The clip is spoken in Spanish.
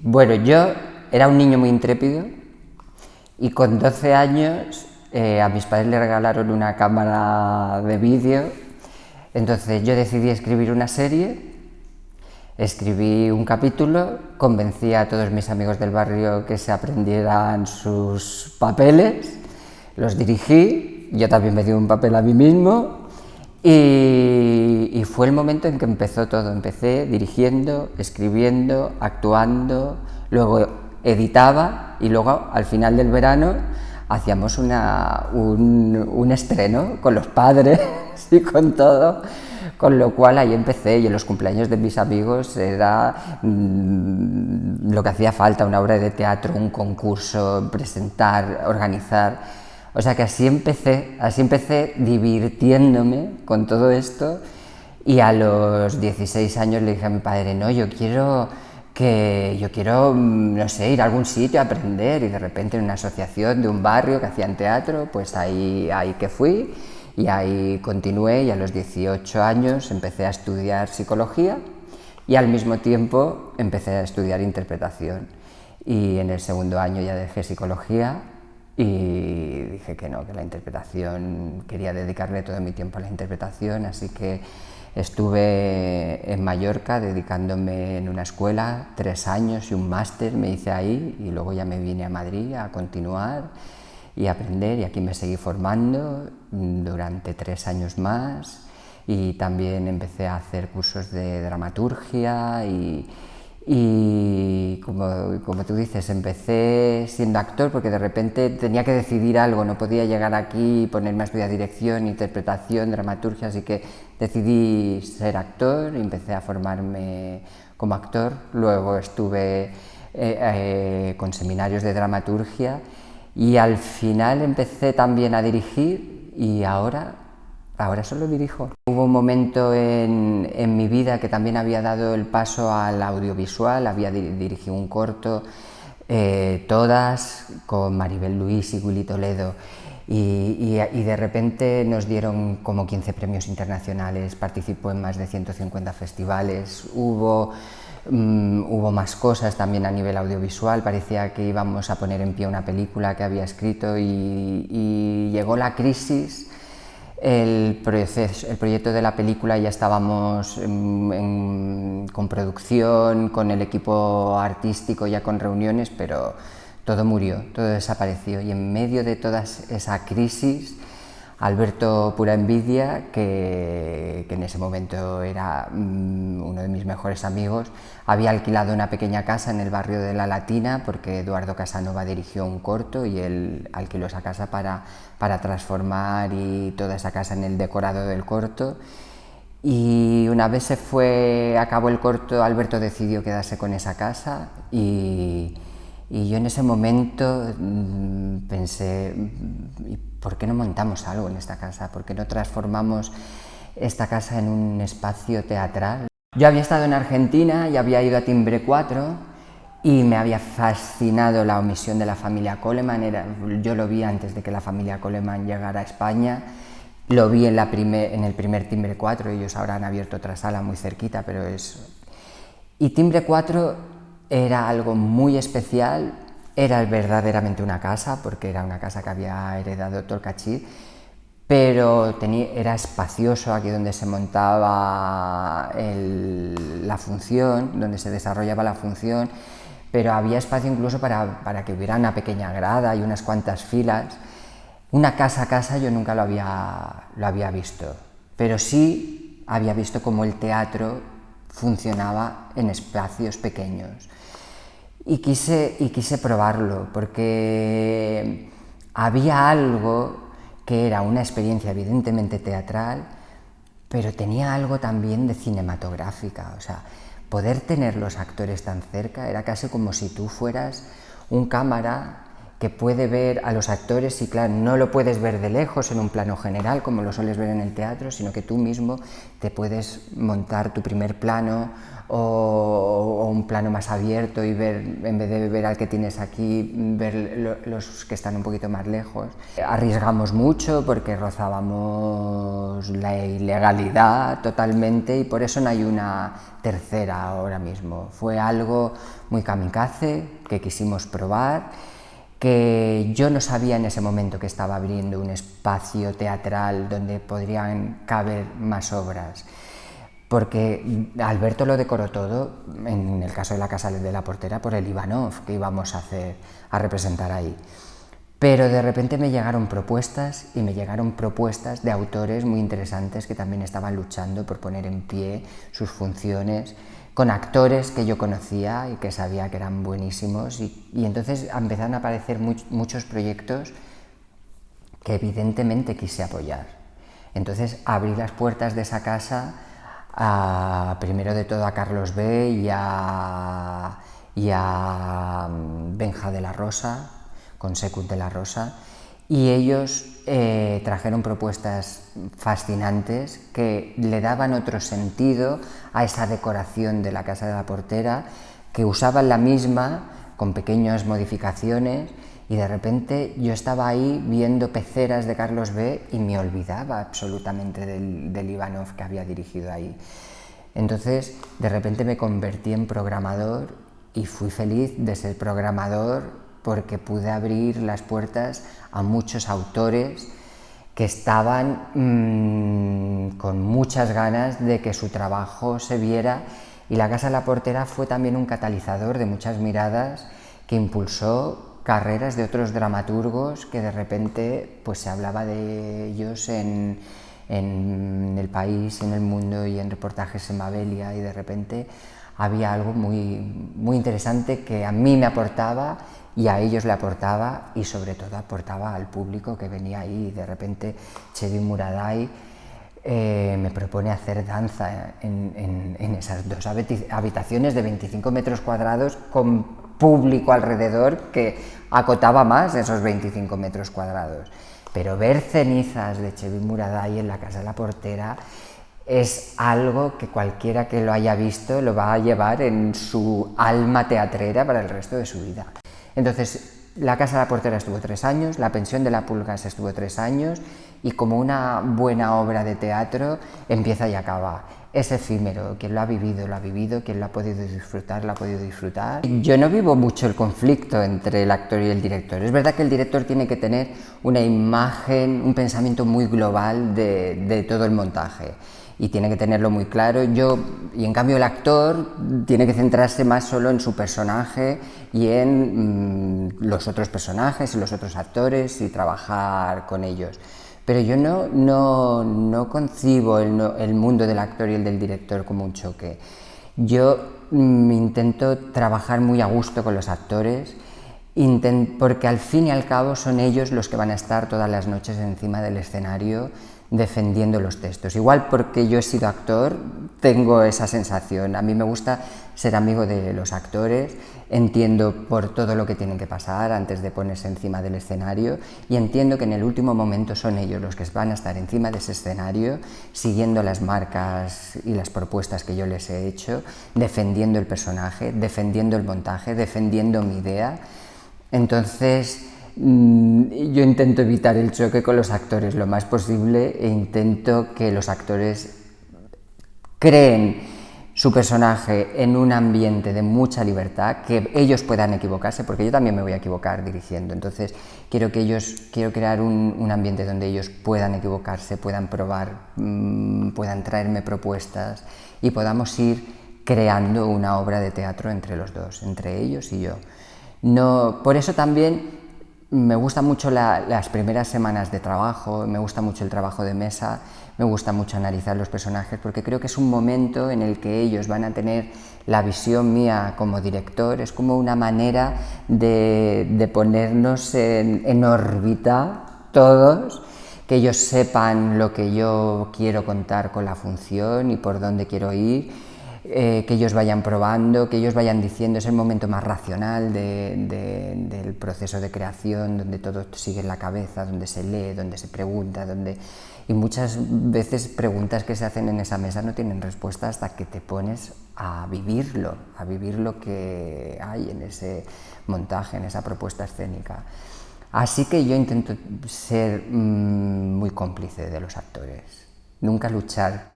Bueno, yo era un niño muy intrépido y con 12 años a mis padres le regalaron una cámara de vídeo. Entonces yo decidí escribir una serie, escribí un capítulo, convencí a todos mis amigos del barrio que se aprendieran sus papeles, los dirigí, yo también me di un papel a mí mismo y fue el momento en que empezó todo. Empecé dirigiendo, escribiendo, actuando, luego editaba y luego al final del verano hacíamos un estreno con los padres y con todo, con lo cual ahí empecé. Y en los cumpleaños de mis amigos era lo que hacía falta, una obra de teatro, un concurso, presentar, organizar. O sea que así empecé divirtiéndome con todo esto, y a los 16 años le dije a mi padre, no, yo quiero, no sé, ir a algún sitio a aprender, y de repente en una asociación de un barrio que hacían teatro, pues ahí que fui, y ahí continué, y a los 18 años empecé a estudiar psicología y al mismo tiempo empecé a estudiar interpretación. Y en el segundo año ya dejé psicología y dije que no, que la interpretación, quería dedicarle todo mi tiempo a la interpretación, así que estuve en Mallorca dedicándome en una escuela 3 años y un máster me hice ahí, y luego ya me vine a Madrid a continuar y aprender, y aquí me seguí formando durante 3 años más, y también empecé a hacer cursos de dramaturgia y como tú dices, empecé siendo actor porque de repente tenía que decidir algo, no podía llegar aquí y ponerme a estudiar dirección, interpretación, dramaturgia, así que decidí ser actor y empecé a formarme como actor. Luego estuve con seminarios de dramaturgia y al final empecé también a dirigir, y ahora solo dirijo. Hubo un momento en mi vida que también había dado el paso al audiovisual, había dirigido un corto, Todas, con Maribel Luis y Willy Toledo, y de repente nos dieron como 15 premios internacionales, participó en más de 150 festivales, hubo más cosas también a nivel audiovisual, parecía que íbamos a poner en pie una película que había escrito, y llegó la crisis. El proyecto de la película, ya estábamos con producción, con el equipo artístico, ya con reuniones, pero todo murió, todo desapareció. Y en medio de toda esa crisis, Alberto Pura Envidia, que en ese momento era uno de mis mejores amigos, había alquilado una pequeña casa en el barrio de La Latina porque Eduardo Casanova dirigió un corto y él alquiló esa casa para transformar y toda esa casa en el decorado del corto. Y una vez acabó el corto, Alberto decidió quedarse con esa casa, y yo en ese momento pensé, ¿por qué no montamos algo en esta casa? ¿Por qué no transformamos esta casa en un espacio teatral? Yo había estado en Argentina y había ido a Timbre 4 y me había fascinado la omisión de la familia Coleman. Yo lo vi antes de que la familia Coleman llegara a España. Lo vi en el primer Timbre 4, ellos ahora han abierto otra sala muy cerquita, pero es... Y Timbre 4 era algo muy especial, era verdaderamente una casa, porque era una casa que había heredado Tolcachir, pero era espacioso aquí donde se montaba la función, donde se desarrollaba la función, pero había espacio incluso para que hubiera una pequeña grada y unas cuantas filas. Una casa a casa yo nunca lo había visto, pero sí había visto cómo el teatro funcionaba en espacios pequeños. Y quise probarlo, porque había algo que era una experiencia evidentemente teatral, pero tenía algo también de cinematográfica. O sea, poder tener los actores tan cerca era casi como si tú fueras un cámara que puede ver a los actores, y claro, no lo puedes ver de lejos en un plano general como lo sueles ver en el teatro, sino que tú mismo te puedes montar tu primer plano o un un plano más abierto y ver, en vez de ver al que tienes aquí, ver los que están un poquito más lejos. Arriesgamos mucho porque rozábamos la ilegalidad totalmente y por eso no hay una tercera ahora mismo. Fue algo muy kamikaze que quisimos probar, que yo no sabía en ese momento que estaba abriendo un espacio teatral donde podrían caber más obras, porque Alberto lo decoró todo, en el caso de la Casa de la Portera, por el Ivanov que íbamos a representar ahí. Pero de repente me llegaron propuestas, y me llegaron propuestas de autores muy interesantes que también estaban luchando por poner en pie sus funciones, con actores que yo conocía y que sabía que eran buenísimos, y entonces empezaron a aparecer muchos proyectos que evidentemente quise apoyar. Entonces abrí las puertas de esa casa primero de todo a Carlos B y a Benja de la Rosa, con Secut de la Rosa, y ellos trajeron propuestas fascinantes que le daban otro sentido a esa decoración de la Casa de la Portera, que usaban la misma con pequeñas modificaciones, y de repente yo estaba ahí viendo Peceras de Carlos B y me olvidaba absolutamente del Ivanov que había dirigido ahí. Entonces de repente me convertí en programador y fui feliz de ser programador, porque pude abrir las puertas a muchos autores que estaban con muchas ganas de que su trabajo se viera, y la Casa de la Portera fue también un catalizador de muchas miradas que impulsó carreras de otros dramaturgos que de repente pues se hablaba de ellos en El País, en El Mundo y en reportajes en Mabelia, y de repente había algo muy interesante que a mí me aportaba y a ellos le aportaba, y sobre todo aportaba al público que venía ahí. Y de repente Chevy Muraday me propone hacer danza en esas dos habitaciones de 25 metros cuadrados con público alrededor que acotaba más esos 25 metros cuadrados. Pero ver Cenizas de Chevy Muraday en la Casa de la Portera es algo que cualquiera que lo haya visto lo va a llevar en su alma teatrera para el resto de su vida. Entonces, la Casa de la Portera estuvo 3 años, La Pensión de la Pulgas estuvo 3 años, y como una buena obra de teatro empieza y acaba. Es efímero, quien lo ha vivido, quien lo ha podido disfrutar, lo ha podido disfrutar. Yo no vivo mucho el conflicto entre el actor y el director. Es verdad que el director tiene que tener una imagen, un pensamiento muy global de todo el montaje, y tiene que tenerlo muy claro. Y en cambio el actor tiene que centrarse más solo en su personaje y en los otros personajes y los otros actores y trabajar con ellos. Pero yo no concibo el mundo del actor y el del director como un choque. Yo intento trabajar muy a gusto con los actores, porque al fin y al cabo son ellos los que van a estar todas las noches encima del escenario defendiendo los textos. Igual porque yo he sido actor, tengo esa sensación. A mí me gusta ser amigo de los actores, entiendo por todo lo que tienen que pasar antes de ponerse encima del escenario, y entiendo que en el último momento son ellos los que van a estar encima de ese escenario, siguiendo las marcas y las propuestas que yo les he hecho, defendiendo el personaje, defendiendo el montaje, defendiendo mi idea. Entonces, yo intento evitar el choque con los actores lo más posible, e intento que los actores creen su personaje en un ambiente de mucha libertad, que ellos puedan equivocarse, porque yo también me voy a equivocar dirigiendo. Entonces quiero crear un ambiente donde ellos puedan equivocarse, puedan probar, puedan traerme propuestas, y podamos ir creando una obra de teatro entre los dos, entre ellos y yo. Por eso también me gustan mucho las primeras semanas de trabajo, me gusta mucho el trabajo de mesa, me gusta mucho analizar los personajes, porque creo que es un momento en el que ellos van a tener la visión mía como director. Es como una manera de ponernos en órbita todos, que ellos sepan lo que yo quiero contar con la función y por dónde quiero ir. Que ellos vayan probando, que ellos vayan diciendo. Es el momento más racional del proceso de creación, donde todo sigue en la cabeza, donde se lee, donde se pregunta, Y muchas veces preguntas que se hacen en esa mesa no tienen respuesta hasta que te pones a vivir lo que hay en ese montaje, en esa propuesta escénica. Así que yo intento ser muy cómplice de los actores, nunca luchar